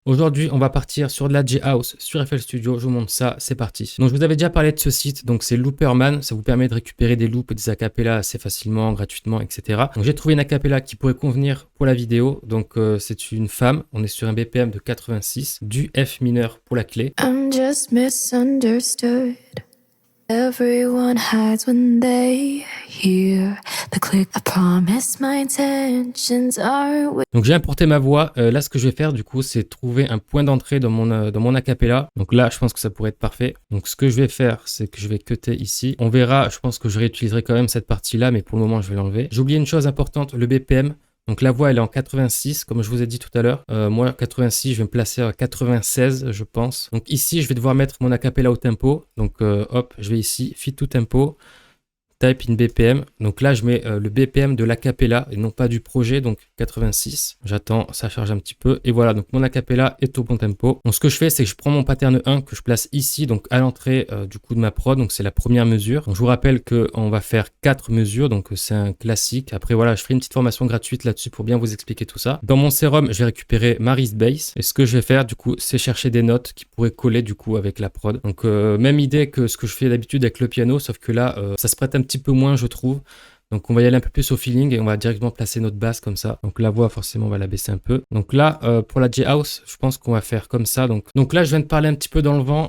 Aujourd'hui, on va partir sur de la J-House sur FL Studio. Je vous montre ça, c'est parti. Donc, je vous avais déjà parlé de ce site. Donc, c'est Looperman. Ça vous permet de récupérer des loops et des acapellas assez facilement, gratuitement, etc. Donc, j'ai trouvé une acapella qui pourrait convenir pour la vidéo. Donc, c'est une femme. On est sur un BPM de 86, du F mineur pour la clé. I'm just misunderstood. Everyone hides when they hear the click. I promise my intentions are with. Donc j'ai importé ma voix. Là, ce que je vais faire du coup, c'est trouver un point d'entrée dans mon acapella. Donc là, je pense que ça pourrait être parfait. Donc ce que je vais faire, c'est que je vais cutter ici. On verra, je pense que je réutiliserai quand même cette partie-là, mais pour le moment, je vais l'enlever. J'ai oublié une chose importante, le BPM. Donc la voix, elle est en 86, comme je vous ai dit tout à l'heure. Moi, 86, je vais me placer à 96, je pense. Donc ici, je vais devoir mettre mon acapella au tempo. Donc hop, je vais ici, fit to tempo. Type in BPM. Donc là, je mets le BPM de l'acapella et non pas du projet, donc 86. J'attends, ça charge un petit peu. Et voilà, donc mon acapella est au bon tempo. Donc ce que je fais, c'est que je prends mon pattern 1 que je place ici, donc à l'entrée du coup de ma prod. Donc c'est la première mesure. Donc je vous rappelle qu'on va faire 4 mesures, donc c'est un classique. Après voilà, je ferai une petite formation gratuite là-dessus pour bien vous expliquer tout ça. Dans mon sérum, je vais récupérer ma wrist bass. Et ce que je vais faire du coup, c'est chercher des notes qui pourraient coller du coup avec la prod. Donc même idée que ce que je fais d'habitude avec le piano, sauf que là, ça se prête un petit peu moins, je trouve. Donc on va y aller un peu plus au feeling et on va directement placer notre basse comme ça. Donc la voix, forcément, on va la baisser un peu. Donc là, pour la J-House, je pense qu'on va faire comme ça. Donc là, je viens de parler un petit peu dans le vent,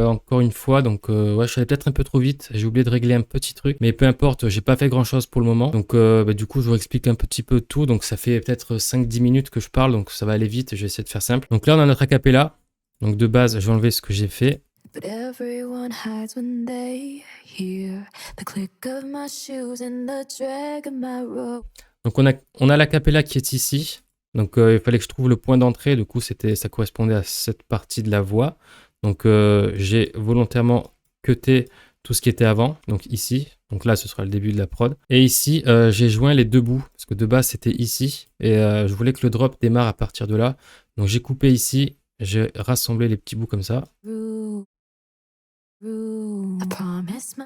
encore une fois. Donc ouais, je suis allé peut-être un peu trop vite. J'ai oublié de régler un petit truc. Mais peu importe, j'ai pas fait grand-chose pour le moment. Donc du coup, je vous explique un petit peu tout. Donc ça fait peut-être 5-10 minutes que je parle. Donc ça va aller vite. Je vais essayer de faire simple. Donc là, on a notre acapella. Donc de base, je vais enlever ce que j'ai fait. But everyone hides when they hear the click of my shoes and the drag of my rope. Donc on a l'acapella qui est ici. Donc il fallait que je trouve le point d'entrée. Du coup, ça correspondait à cette partie de la voix. Donc j'ai volontairement cuté tout ce qui était avant. Donc ici. Donc là, ce sera le début de la prod. Et ici, j'ai joint les deux bouts. Parce que de base, c'était ici. Et je voulais que le drop démarre à partir de là. Donc j'ai coupé ici. J'ai rassemblé les petits bouts comme ça. I promise my.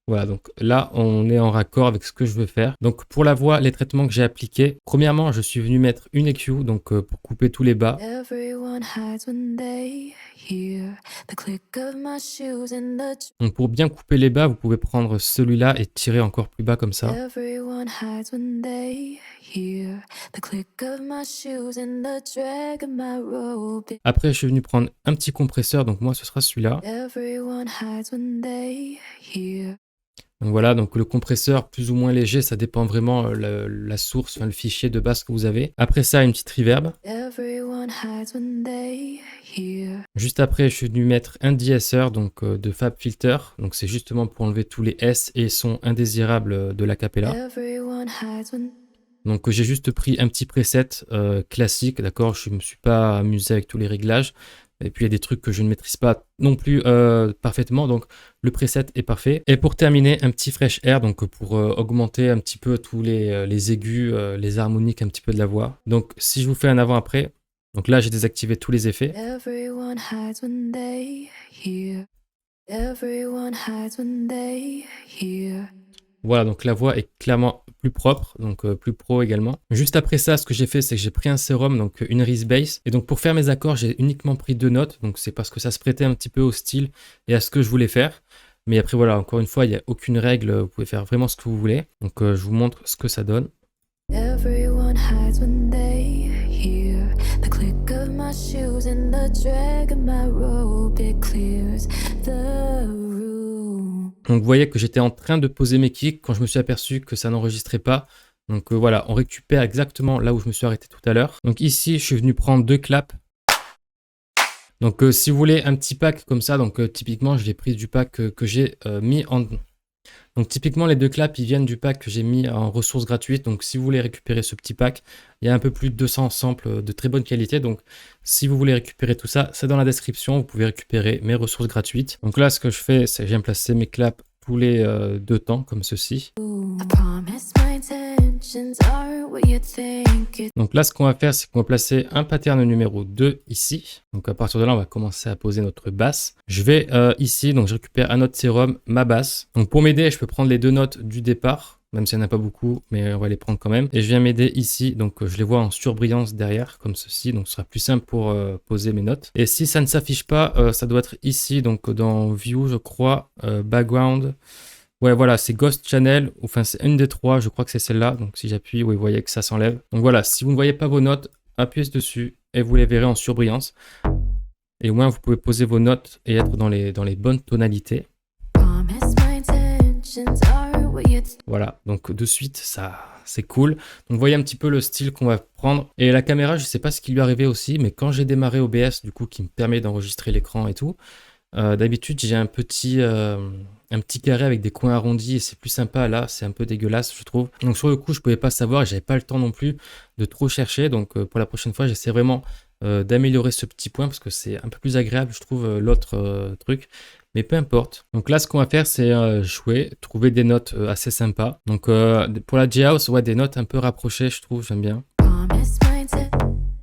Voilà, donc là, on est en raccord avec ce que je veux faire. Donc pour la voix, les traitements que j'ai appliqués, premièrement, je suis venu mettre une EQ, donc pour couper tous les bas. Everyone hides when they hear the click of my shoes and the. Donc pour bien couper les bas, vous pouvez prendre celui-là et tirer encore plus bas comme ça. Everyone hides when they hear the click of my shoes and the drag of my rope. Après, je suis venu prendre un petit compresseur, donc moi, ce sera celui-là. Everyone hides when they hear. Donc voilà, donc le compresseur plus ou moins léger, ça dépend vraiment la source, enfin, le fichier de base que vous avez. Après ça, une petite reverb. Everyone hides when they hear. Juste après, je suis venu mettre un de-esser, donc de FabFilter. Donc c'est justement pour enlever tous les S et sons indésirables de l'acapella. Everyone hides when. Donc j'ai juste pris un petit preset classique, d'accord, je ne me suis pas amusé avec tous les réglages. Et puis il y a des trucs que je ne maîtrise pas non plus parfaitement, donc le preset est parfait. Et pour terminer, un petit fresh air, donc pour augmenter un petit peu tous les aigus, les harmoniques un petit peu de la voix. Donc si je vous fais un avant-après, donc là j'ai désactivé tous les effets. Everyone hides when they hear. Everyone hides when they hear. Voilà, donc la voix est clairement plus propre, donc plus pro également. Juste après ça, ce que j'ai fait, c'est que j'ai pris un sérum, donc une wrist bass. Et donc pour faire mes accords, j'ai uniquement pris 2 notes. Donc c'est parce que ça se prêtait un petit peu au style et à ce que je voulais faire. Mais après voilà, encore une fois, il n'y a aucune règle. Vous pouvez faire vraiment ce que vous voulez. Donc je vous montre ce que ça donne. Everyone hides when they hear the click of my shoes and the drag of my rope. It clears the room. Donc vous voyez que j'étais en train de poser mes kicks quand je me suis aperçu que ça n'enregistrait pas. Donc voilà, on récupère exactement là où je me suis arrêté tout à l'heure. Donc ici, je suis venu prendre 2 claps. Donc si vous voulez un petit pack comme ça, donc typiquement, je l'ai pris du pack que j'ai mis en... Donc typiquement, les 2 claps, ils viennent du pack que j'ai mis en ressources gratuites. Donc si vous voulez récupérer ce petit pack, il y a un peu plus de 200 samples de très bonne qualité. Donc si vous voulez récupérer tout ça, c'est dans la description. Vous pouvez récupérer mes ressources gratuites. Donc là, ce que je fais, c'est que je viens placer mes claps tous les 2 temps, comme ceci. I promise my intentions are what you think it. Donc là, ce qu'on va faire, c'est qu'on va placer un pattern numéro 2 ici. Donc à partir de là, on va commencer à poser notre basse. Je vais ici, donc je récupère un autre sérum, ma basse. Donc pour m'aider, je peux prendre les 2 notes du départ. même s'il n'y en a pas beaucoup, mais on va les prendre quand même. Et je viens m'aider ici, donc je les vois en surbrillance derrière, comme ceci, donc ce sera plus simple pour poser mes notes. Et si ça ne s'affiche pas, ça doit être ici, donc dans View, je crois, Background. Ouais, voilà, c'est Ghost Channel, enfin c'est une des trois, je crois que c'est celle-là. Donc si j'appuie, oui, vous voyez que ça s'enlève. Donc voilà, si vous ne voyez pas vos notes, appuyez dessus et vous les verrez en surbrillance. Et au moins, vous pouvez poser vos notes et être dans les bonnes tonalités. Voilà, donc de suite, ça, c'est cool. Donc vous voyez un petit peu le style qu'on va prendre. Et la caméra, je ne sais pas ce qui lui est arrivé aussi, mais quand j'ai démarré OBS, du coup, qui me permet d'enregistrer l'écran et tout, d'habitude, j'ai un petit carré avec des coins arrondis et c'est plus sympa. Là, c'est un peu dégueulasse, je trouve. Donc sur le coup, je ne pouvais pas savoir et j'avais pas le temps non plus de trop chercher. Donc pour la prochaine fois, j'essaie vraiment d'améliorer ce petit point parce que c'est un peu plus agréable, je trouve, l'autre truc. Mais peu importe. Donc là, ce qu'on va faire, c'est jouer, trouver des notes assez sympas. Donc pour la J-House, ouais, des notes un peu rapprochées, je trouve, j'aime bien.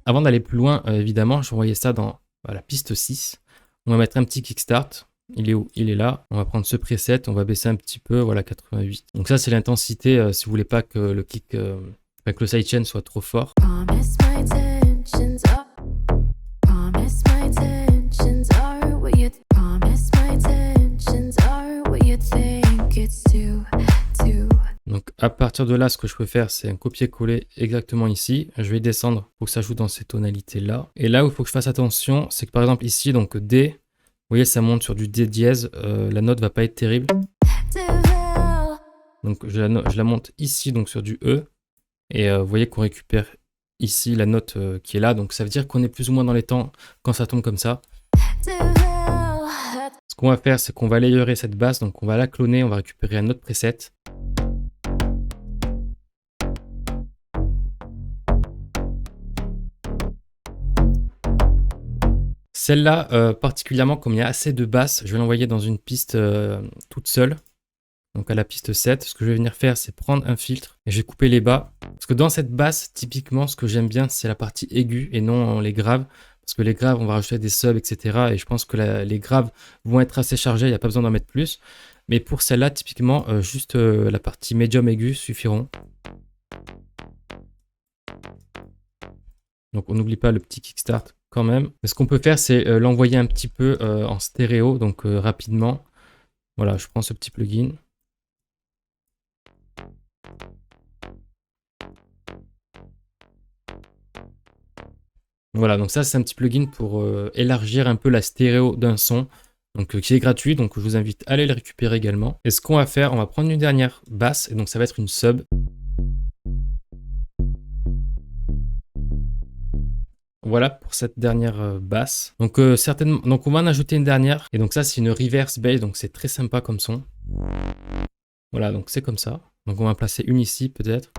Avant d'aller plus loin, évidemment, je vais envoyer ça dans la piste 6. On va mettre un petit kickstart. Il est où? Il est là. On va prendre ce preset, on va baisser un petit peu, voilà, 88. Donc ça, c'est l'intensité si vous voulez pas que le kick, que le sidechain soit trop fort. Donc à partir de là, ce que je peux faire, c'est un copier-coller exactement ici. Je vais descendre pour que ça joue dans ces tonalités-là. Et là où il faut que je fasse attention, c'est que par exemple ici, donc D, vous voyez, ça monte sur du D dièse. La note va pas être terrible. Donc je la monte ici, donc sur du E. Et vous voyez qu'on récupère ici la note qui est là. Donc ça veut dire qu'on est plus ou moins dans les temps quand ça tombe comme ça. Ce qu'on va faire, c'est qu'on va layerer cette basse. Donc on va la cloner, on va récupérer un autre preset. Celle-là, particulièrement, comme il y a assez de basses, je vais l'envoyer dans une piste toute seule. Donc à la piste 7, ce que je vais venir faire, c'est prendre un filtre et je vais couper les bas. Parce que dans cette basse, typiquement, ce que j'aime bien, c'est la partie aiguë et non les graves. Parce que les graves, on va rajouter des subs, etc. Et je pense que les graves vont être assez chargés, il n'y a pas besoin d'en mettre plus. Mais pour celle-là, typiquement, juste la partie médium aiguë suffiront. Donc on n'oublie pas le petit kickstart quand même. Mais ce qu'on peut faire, c'est l'envoyer un petit peu en stéréo, donc rapidement. Voilà, je prends ce petit plugin. Voilà, donc ça c'est un petit plugin pour élargir un peu la stéréo d'un son, donc qui est gratuit, donc je vous invite à aller le récupérer également. Et ce qu'on va faire, on va prendre une dernière basse, et donc ça va être une sub. Voilà pour cette dernière basse. Donc certainement, donc on va en ajouter une dernière, et donc ça c'est une reverse bass, donc c'est très sympa comme son. Voilà, donc c'est comme ça. Donc on va en placer une ici peut-être.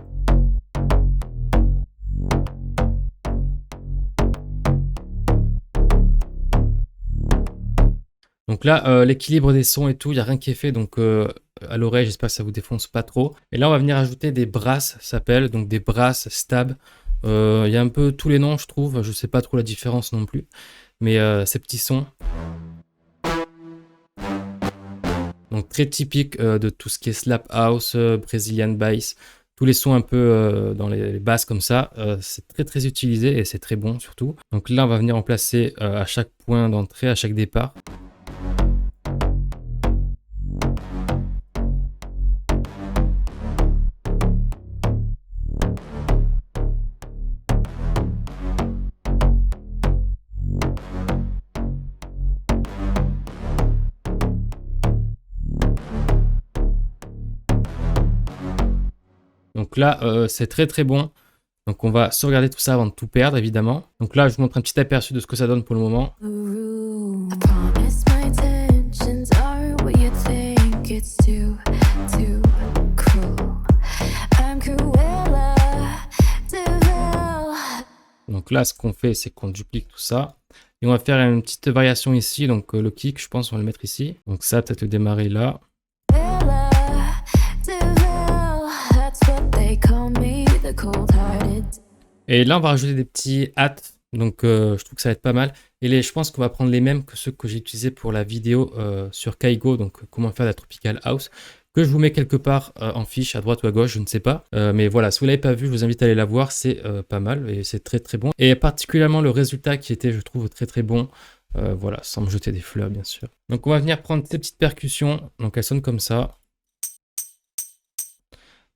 Donc là, l'équilibre des sons et tout, il n'y a rien qui est fait. Donc à l'oreille, j'espère que ça ne vous défonce pas trop. Et là, on va venir ajouter des brasses, ça s'appelle. Donc des brasses, stab. Il y a un peu tous les noms, je trouve. Je ne sais pas trop la différence non plus. Mais ces petits sons. Donc très typique de tout ce qui est slap house, Brazilian bass. Tous les sons un peu dans les basses comme ça, c'est très très utilisé et c'est très bon surtout. Donc là, on va venir en placer à chaque point d'entrée, à chaque départ. Donc là, c'est très très bon. Donc on va sauvegarder tout ça avant de tout perdre, évidemment. Donc là, je vous montre un petit aperçu de ce que ça donne pour le moment. Donc là, ce qu'on fait, c'est qu'on duplique tout ça. Et on va faire une petite variation ici. Donc le kick, je pense, on va le mettre ici. Donc ça, peut-être le démarrer là. Et là, on va rajouter des petits hats. Donc, je trouve que ça va être pas mal. Et je pense qu'on va prendre les mêmes que ceux que j'ai utilisés pour la vidéo sur Kaigo. Donc, comment faire la Tropical House. que je vous mets quelque part en fiche à droite ou à gauche, je ne sais pas. Mais voilà, si vous ne l'avez pas vu, je vous invite à aller la voir, c'est pas mal et c'est très très bon. Et particulièrement le résultat qui était, je trouve, très très bon. Voilà, sans me jeter des fleurs, bien sûr. Donc on va venir prendre ces petites percussions. Donc elles sonnent comme ça.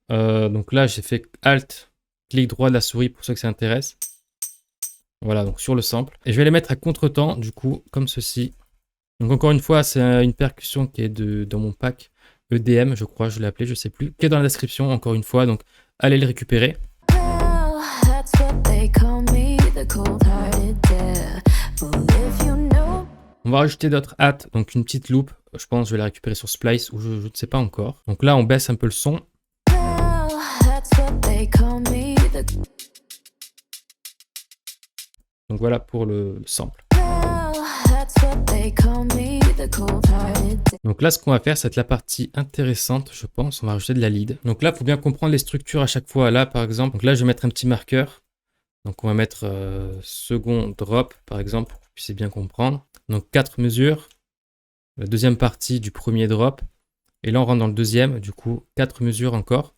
Donc là, j'ai fait Alt, clic droit de la souris pour ceux que ça intéresse. Voilà, donc sur le sample. Et je vais les mettre à contre-temps, du coup, comme ceci. Donc encore une fois, c'est une percussion qui est dans mon pack EDM, je crois, je l'ai appelé, je sais plus, qui est dans la description, encore une fois. Donc allez le récupérer. Well, that's what they call me, the cold-hearted devil. If you know. On va rajouter d'autres hats, donc une petite loupe. Je pense que je vais la récupérer sur Splice ou je ne sais pas encore. Donc là, on baisse un peu le son. Well, that's what they call me, the. Donc voilà pour le sample. Well, that's what they call me, the cold-hearted. Donc là, ce qu'on va faire, c'est la partie intéressante, je pense. On va rajouter de la lead. Donc là, il faut bien comprendre les structures à chaque fois. Là, par exemple, donc là, je vais mettre un petit marqueur. Donc on va mettre second drop, par exemple, pour que vous puissiez bien comprendre. Donc 4 mesures. La deuxième partie du premier drop. Et là, on rentre dans le deuxième. Du coup, 4 mesures encore.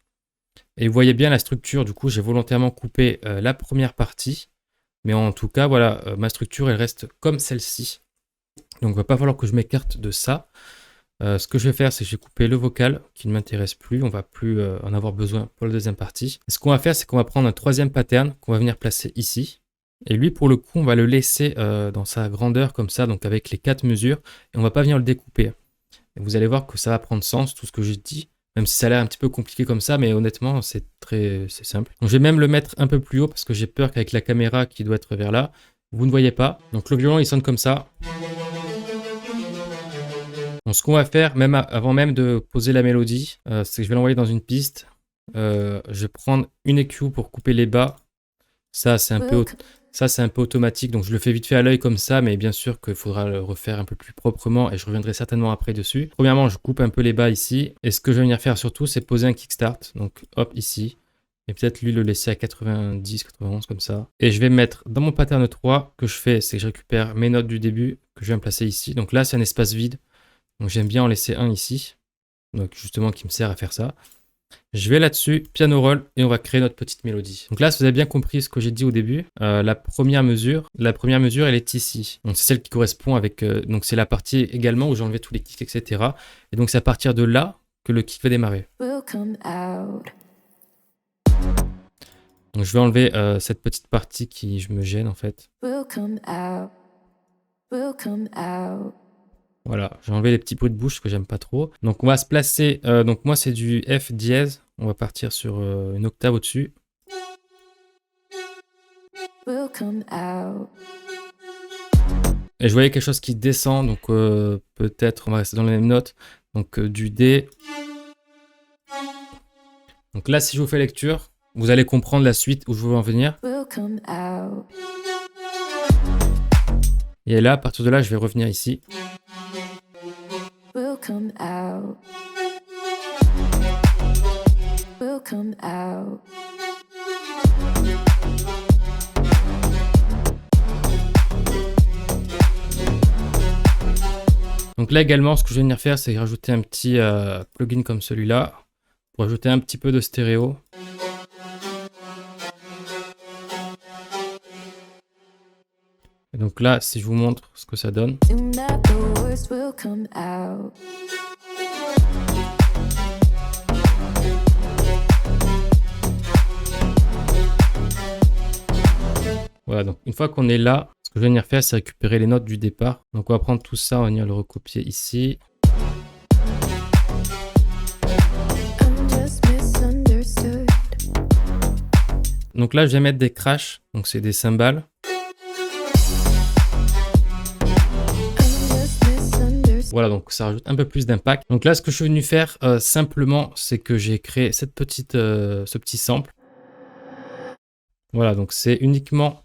Et vous voyez bien la structure. Du coup, j'ai volontairement coupé la première partie. Mais en tout cas, voilà, ma structure, elle reste comme celle-ci. Donc, il ne va pas falloir que je m'écarte de ça. Ce que je vais faire, c'est que je vais couper le vocal qui ne m'intéresse plus. On ne va plus en avoir besoin pour la deuxième partie. Et ce qu'on va faire, c'est qu'on va prendre un troisième pattern qu'on va venir placer ici. Et lui, pour le coup, on va le laisser dans sa grandeur comme ça, donc avec les 4 mesures. Et on ne va pas venir le découper. Et vous allez voir que ça va prendre sens, tout ce que j'ai dit. Même si ça a l'air un petit peu compliqué comme ça, mais honnêtement, c'est simple. Donc, je vais même le mettre un peu plus haut parce que j'ai peur qu'avec la caméra qui doit être vers là, vous ne voyez pas. Donc, le violon, il sonne comme ça. Donc, ce qu'on va faire, même avant même de poser la mélodie, c'est que je vais l'envoyer dans une piste. Je vais prendre une EQ pour couper les bas. Ça, c'est un peu automatique, donc je le fais vite fait à l'œil comme ça, mais bien sûr qu'il faudra le refaire un peu plus proprement et je reviendrai certainement après dessus. Premièrement, je coupe un peu les bas ici, et ce que je vais venir faire surtout, c'est poser un kickstart, donc hop, ici, et peut-être lui le laisser à 90, 91 comme ça. Et je vais mettre dans mon pattern 3, que je fais, c'est que je récupère mes notes du début, que je viens placer ici. Donc là, c'est un espace vide, donc j'aime bien en laisser un ici, donc justement qui me sert à faire ça. Je vais là-dessus, piano roll, et on va créer notre petite mélodie. Donc là, si vous avez bien compris ce que j'ai dit au début, la première mesure, elle est ici. Donc c'est celle qui correspond avec, donc c'est la partie également où j'ai enlevé tous les kicks, etc. Et donc c'est à partir de là que le kick va démarrer. Will come out. Donc je vais enlever cette petite partie qui me gêne en fait. Will come out. Will come out. Voilà, j'ai enlevé les petits bruits de bouche que j'aime pas trop. Donc on va se placer, donc moi c'est du F dièse, on va partir sur une octave au-dessus. Will come out. Et je voyais quelque chose qui descend, donc peut-être on va rester dans les mêmes notes. Donc du D. Donc là, si je vous fais lecture, vous allez comprendre la suite où je veux en venir. Will come out. Et là, à partir de là, je vais revenir ici. Will come out. Will come out. Donc là également, ce que je vais venir faire, c'est rajouter un petit plugin comme celui-là pour ajouter un petit peu de stéréo. Et donc là, si je vous montre ce que ça donne. Soon that the worst will come out. Voilà, donc une fois qu'on est là, ce que je vais venir faire, c'est récupérer les notes du départ. Donc on va prendre tout ça, on va venir le recopier ici. I'm just misunderstood. Donc là, je vais mettre des crashs, donc c'est des cymbales. Voilà, donc ça rajoute un peu plus d'impact. Donc là, ce que je suis venu faire simplement, c'est que j'ai créé ce petit sample. Voilà, donc c'est uniquement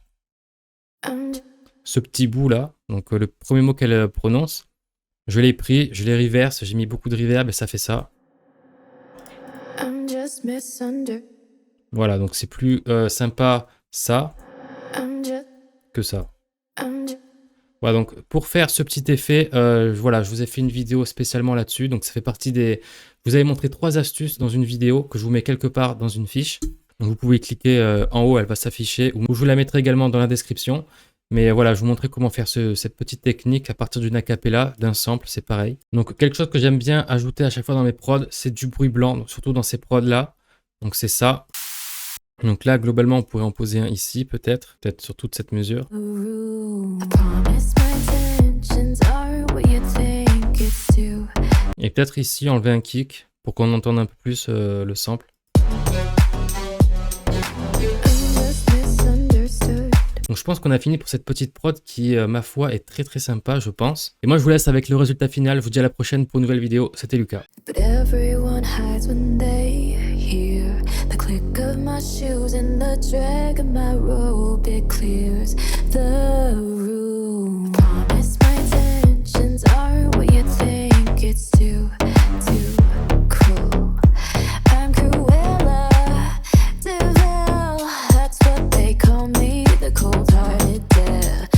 ce petit bout là. Donc le premier mot qu'elle prononce, je l'ai pris, je l'ai reverse, j'ai mis beaucoup de reverb et ça fait ça. I'm just misunderstood. Voilà, donc c'est plus sympa ça I'm just, que ça. I'm just, Voilà, donc pour faire ce petit effet, voilà, je vous ai fait une vidéo spécialement là-dessus. Donc ça fait partie des... Je vous avais montré 3 astuces dans une vidéo que je vous mets quelque part dans une fiche. Donc vous pouvez cliquer en haut, elle va s'afficher. Ou je vous la mettrai également dans la description. Mais voilà, je vous montrer comment faire cette petite technique à partir d'une acapella, d'un sample, c'est pareil. Donc quelque chose que j'aime bien ajouter à chaque fois dans mes prods, c'est du bruit blanc, donc surtout dans ces prods-là. Donc c'est ça. Donc là, globalement, on pourrait en poser un ici, peut-être sur toute cette mesure. Et peut-être ici, enlever un kick pour qu'on entende un peu plus le sample. Donc je pense qu'on a fini pour cette petite prod qui, ma foi, est très sympa, je pense. Et moi, je vous laisse avec le résultat final. Je vous dis à la prochaine pour une nouvelle vidéo. C'était Lucas. But everyone hides when they hear the click of my shoes and the drag of my robe. It clears the room. Promise my intentions aren't what you think. It's too cruel. I'm Cruella Devil. That's what they call me, the cold-hearted devil.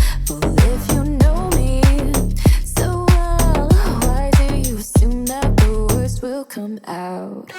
If you know me so well, why do you assume that the worst will come out?